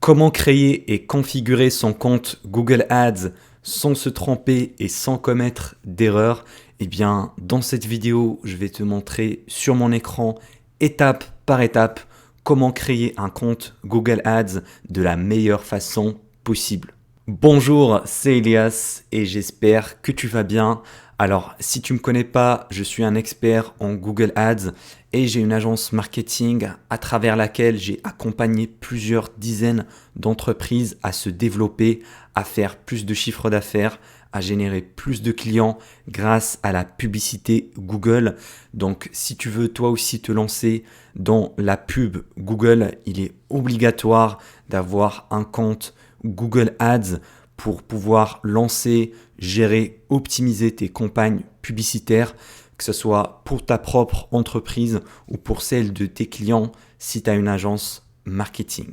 Comment créer et configurer son compte Google Ads sans se tromper et sans commettre d'erreurs? Eh bien, dans cette vidéo, je vais te montrer sur mon écran, étape par étape, comment créer un compte Google Ads de la meilleure façon possible. Bonjour, c'est Elias et j'espère que tu vas bien. Alors, si tu ne me connais pas, je suis un expert en Google Ads et j'ai une agence marketing à travers laquelle j'ai accompagné plusieurs dizaines d'entreprises à se développer, à faire plus de chiffre d'affaires, à générer plus de clients grâce à la publicité Google. Donc, si tu veux toi aussi te lancer dans la pub Google, il est obligatoire d'avoir un compte Google Ads pour pouvoir lancer, gérer, optimiser tes campagnes publicitaires, que ce soit pour ta propre entreprise ou pour celle de tes clients si tu as une agence marketing.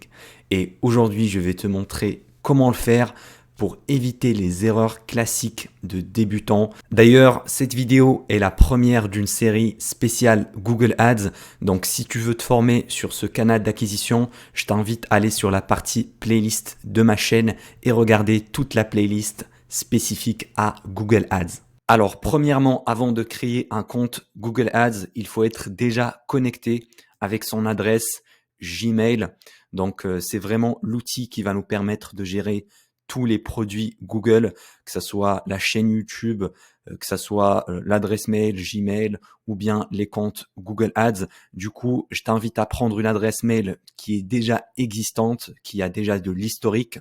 Et aujourd'hui, je vais te montrer comment le faire pour éviter les erreurs classiques de débutants. D'ailleurs, cette vidéo est la première d'une série spéciale Google Ads. Donc, si tu veux te former sur ce canal d'acquisition, je t'invite à aller sur la partie playlist de ma chaîne et regarder toute la playlist spécifique à Google Ads. Alors, premièrement, avant de créer un compte Google Ads, il faut être déjà connecté avec son adresse Gmail. Donc, c'est vraiment l'outil qui va nous permettre de gérer tous les produits Google, que ce soit la chaîne YouTube, que ce soit l'adresse mail, Gmail ou bien les comptes Google Ads. Du coup, je t'invite à prendre une adresse mail qui est déjà existante, qui a déjà de l'historique.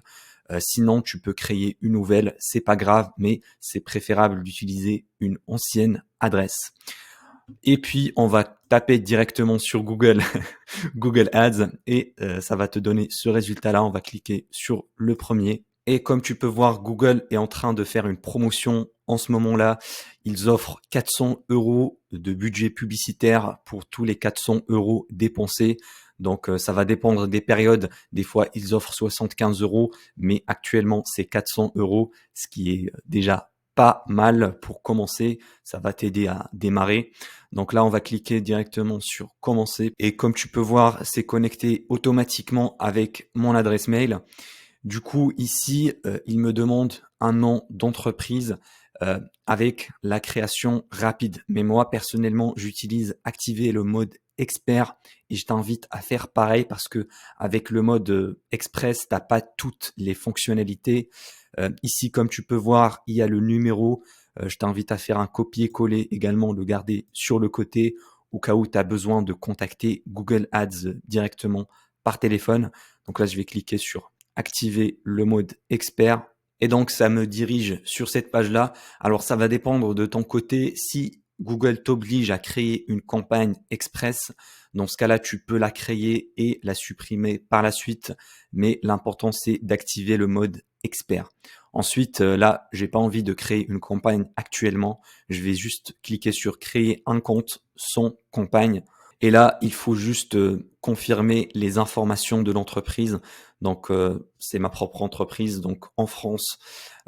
Sinon, tu peux créer une nouvelle, c'est pas grave, mais c'est préférable d'utiliser une ancienne adresse. Et puis, on va taper directement sur Google, Google Ads, et ça va te donner ce résultat-là. On va cliquer sur le premier. Et comme tu peux voir, Google est en train de faire une promotion en ce moment-là. Ils offrent 400 € de budget publicitaire pour tous les 400 € dépensés. Donc, ça va dépendre des périodes. Des fois, ils offrent 75 €, mais actuellement, c'est 400 €, ce qui est déjà pas mal pour commencer. Ça va t'aider à démarrer. Donc là, on va cliquer directement sur commencer. Et comme tu peux voir, c'est connecté automatiquement avec mon adresse mail. Du coup, ici, il me demande un nom d'entreprise avec la création rapide. Mais moi, personnellement, j'utilise activer le mode expert et je t'invite à faire pareil parce que avec le mode express, t'as pas toutes les fonctionnalités. Ici, comme tu peux voir, il y a le numéro. Je t'invite à faire un copier-coller également, le garder sur le côté au cas où tu as besoin de contacter Google Ads directement par téléphone. Donc là, je vais cliquer sur activer le mode expert. Et donc, ça me dirige sur cette page-là. Alors, ça va dépendre de ton côté. Si Google t'oblige à créer une campagne express, dans ce cas-là, tu peux la créer et la supprimer par la suite. Mais l'important, c'est d'activer le mode expert. Ensuite, là, j'ai pas envie de créer une campagne actuellement. Je vais juste cliquer sur créer un compte sans campagne. Et là, il faut juste confirmer les informations de l'entreprise. Donc, c'est ma propre entreprise. Donc, en France,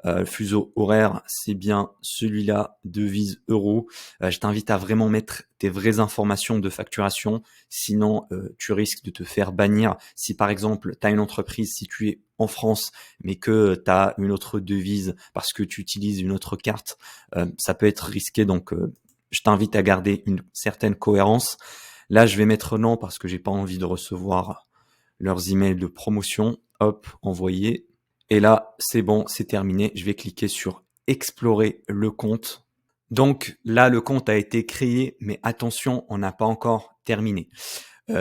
le fuseau horaire, c'est bien celui-là, devise euro. Je t'invite à vraiment mettre tes vraies informations de facturation. Sinon, tu risques de te faire bannir. Si par exemple, tu as une entreprise située en France, mais que tu as une autre devise parce que tu utilises une autre carte, ça peut être risqué. Donc, je t'invite à garder une certaine cohérence. Là, je vais mettre non parce que j'ai pas envie de recevoir leurs emails de promotion. Hop, envoyer. Et là, c'est bon, c'est terminé. Je vais cliquer sur explorer le compte. Donc là, le compte a été créé, mais attention, on n'a pas encore terminé.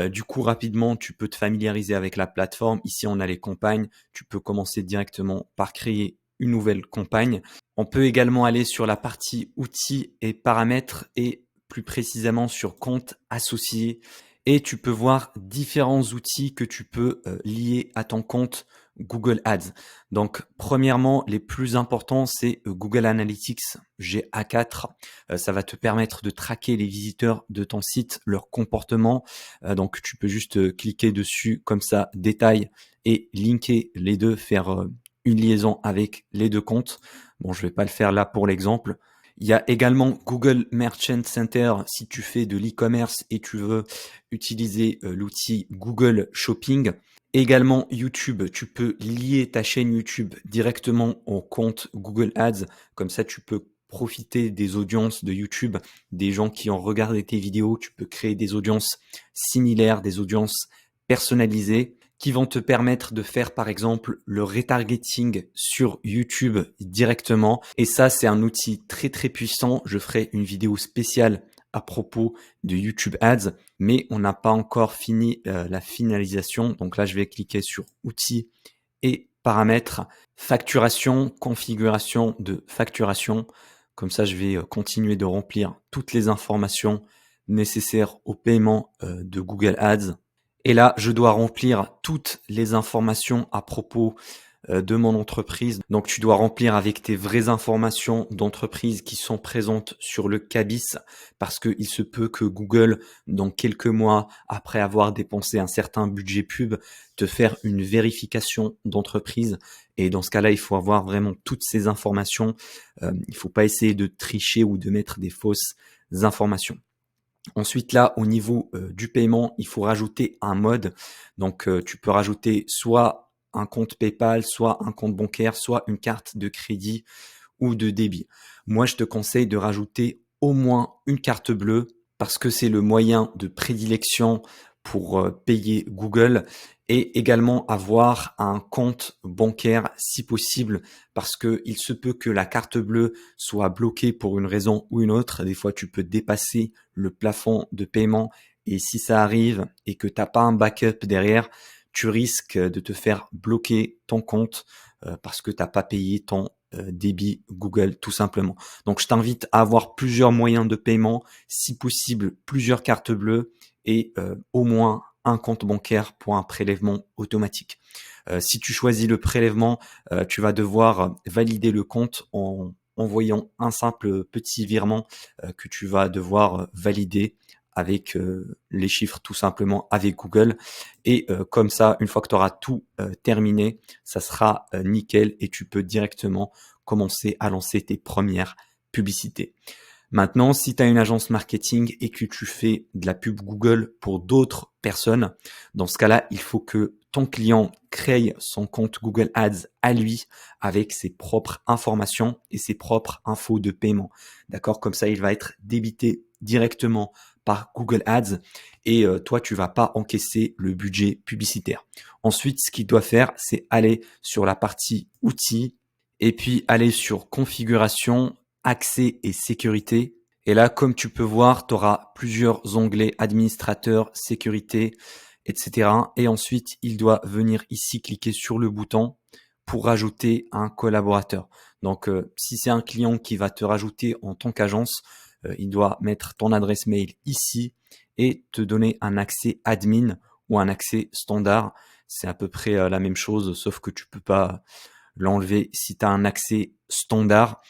Du coup, rapidement, tu peux te familiariser avec la plateforme. Ici, on a les campagnes. Tu peux commencer directement par créer une nouvelle campagne. On peut également aller sur la partie outils et paramètres et plus précisément sur compte associé. Et tu peux voir différents outils que tu peux lier à ton compte Google Ads. Donc, premièrement, les plus importants, c'est Google Analytics GA4. Ça va te permettre de traquer les visiteurs de ton site, leur comportement. Donc, tu peux juste cliquer dessus comme ça, détail, et linker les deux, faire une liaison avec les deux comptes. Bon, je vais pas le faire là pour l'exemple. Il y a également Google Merchant Center si tu fais de l'e-commerce et tu veux utiliser l'outil Google Shopping. Également YouTube, tu peux lier ta chaîne YouTube directement au compte Google Ads. Comme ça, tu peux profiter des audiences de YouTube, des gens qui ont regardé tes vidéos. Tu peux créer des audiences similaires, des audiences personnalisées qui vont te permettre de faire par exemple le retargeting sur YouTube directement. Et ça, c'est un outil très très puissant. Je ferai une vidéo spéciale à propos de YouTube Ads, mais on n'a pas encore fini la finalisation. Donc là, je vais cliquer sur outils et paramètres, facturation, configuration de facturation. Comme ça, je vais continuer de remplir toutes les informations nécessaires au paiement de Google Ads. Et là, je dois remplir toutes les informations à propos de mon entreprise. Donc, tu dois remplir avec tes vraies informations d'entreprise qui sont présentes sur le CABIS parce qu'il se peut que Google, dans quelques mois, après avoir dépensé un certain budget pub, te faire une vérification d'entreprise. Et dans ce cas-là, il faut avoir vraiment toutes ces informations. Il faut pas essayer de tricher ou de mettre des fausses informations. Ensuite, là, au niveau du paiement, il faut rajouter un mode. Donc, tu peux rajouter soit un compte PayPal, soit un compte bancaire, soit une carte de crédit ou de débit. Moi, je te conseille de rajouter au moins une carte bleue parce que c'est le moyen de prédilection pour payer Google et également avoir un compte bancaire si possible parce que il se peut que la carte bleue soit bloquée pour une raison ou une autre. Des fois, tu peux dépasser le plafond de paiement et si ça arrive et que t'as pas un backup derrière, tu risques de te faire bloquer ton compte parce que t'as pas payé ton débit Google tout simplement. Donc je t'invite à avoir plusieurs moyens de paiement, si possible plusieurs cartes bleues et au moins un compte bancaire pour un prélèvement automatique. Si tu choisis le prélèvement, tu vas devoir valider le compte en envoyant un simple petit virement que tu vas devoir valider avec les chiffres tout simplement avec Google. Et comme ça, une fois que tu auras tout terminé, ça sera nickel et tu peux directement commencer à lancer tes premières publicités. Maintenant, si tu as une agence marketing et que tu fais de la pub Google pour d'autres personnes, dans ce cas-là, il faut que ton client crée son compte Google Ads à lui avec ses propres informations et ses propres infos de paiement. D'accord? Comme ça, il va être débité directement par Google Ads et toi, tu vas pas encaisser le budget publicitaire. Ensuite, ce qu'il doit faire, c'est aller sur la partie outils et puis aller sur configuration, accès et sécurité. Et là, comme tu peux voir, tu auras plusieurs onglets administrateur, sécurité, etc. Et ensuite, il doit venir ici cliquer sur le bouton pour rajouter un collaborateur. Donc, si c'est un client qui va te rajouter en tant qu'agence, il doit mettre ton adresse mail ici et te donner un accès admin ou un accès standard. C'est à peu près la même chose, sauf que tu peux pas l'enlever si tu as un accès standard.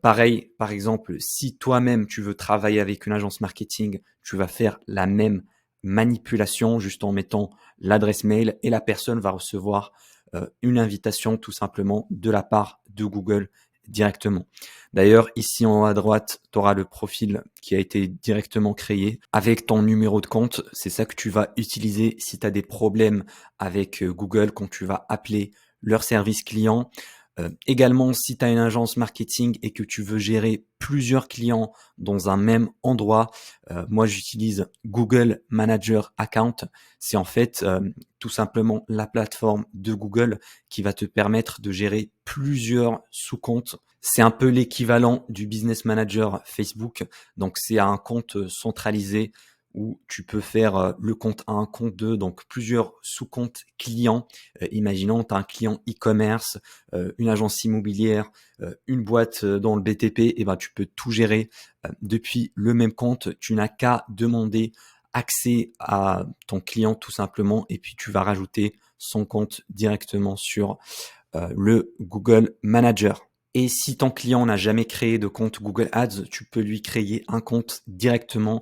Pareil, par exemple, si toi-même tu veux travailler avec une agence marketing, tu vas faire la même manipulation juste en mettant l'adresse mail et la personne va recevoir une invitation tout simplement de la part de Google directement. D'ailleurs, ici en haut à droite, tu auras le profil qui a été directement créé avec ton numéro de compte. C'est ça que tu vas utiliser si tu as des problèmes avec Google quand tu vas appeler leur service client. Également, si tu as une agence marketing et que tu veux gérer plusieurs clients dans un même endroit, moi j'utilise Google Manager Account. C'est en fait tout simplement la plateforme de Google qui va te permettre de gérer plusieurs sous-comptes. C'est un peu l'équivalent du Business Manager Facebook. Donc c'est un compte centralisé où tu peux faire le compte 1, compte 2, donc plusieurs sous-comptes clients. Imaginons, tu as un client e-commerce, une agence immobilière, une boîte dans le BTP, et ben tu peux tout gérer depuis le même compte. Tu n'as qu'à demander accès à ton client tout simplement et puis tu vas rajouter son compte directement sur le Google Manager. Et si ton client n'a jamais créé de compte Google Ads, tu peux lui créer un compte directement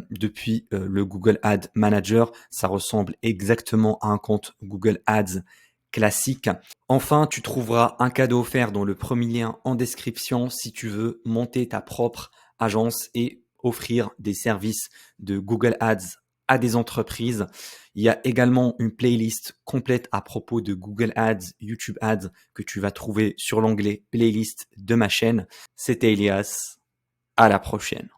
depuis le Google Ad Manager. Ça ressemble exactement à un compte Google Ads classique. Enfin, tu trouveras un cadeau offert dans le premier lien en description si tu veux monter ta propre agence et offrir des services de Google Ads à des entreprises. Il y a également une playlist complète à propos de Google Ads, YouTube Ads que tu vas trouver sur l'onglet playlist de ma chaîne. C'était Elias. À la prochaine.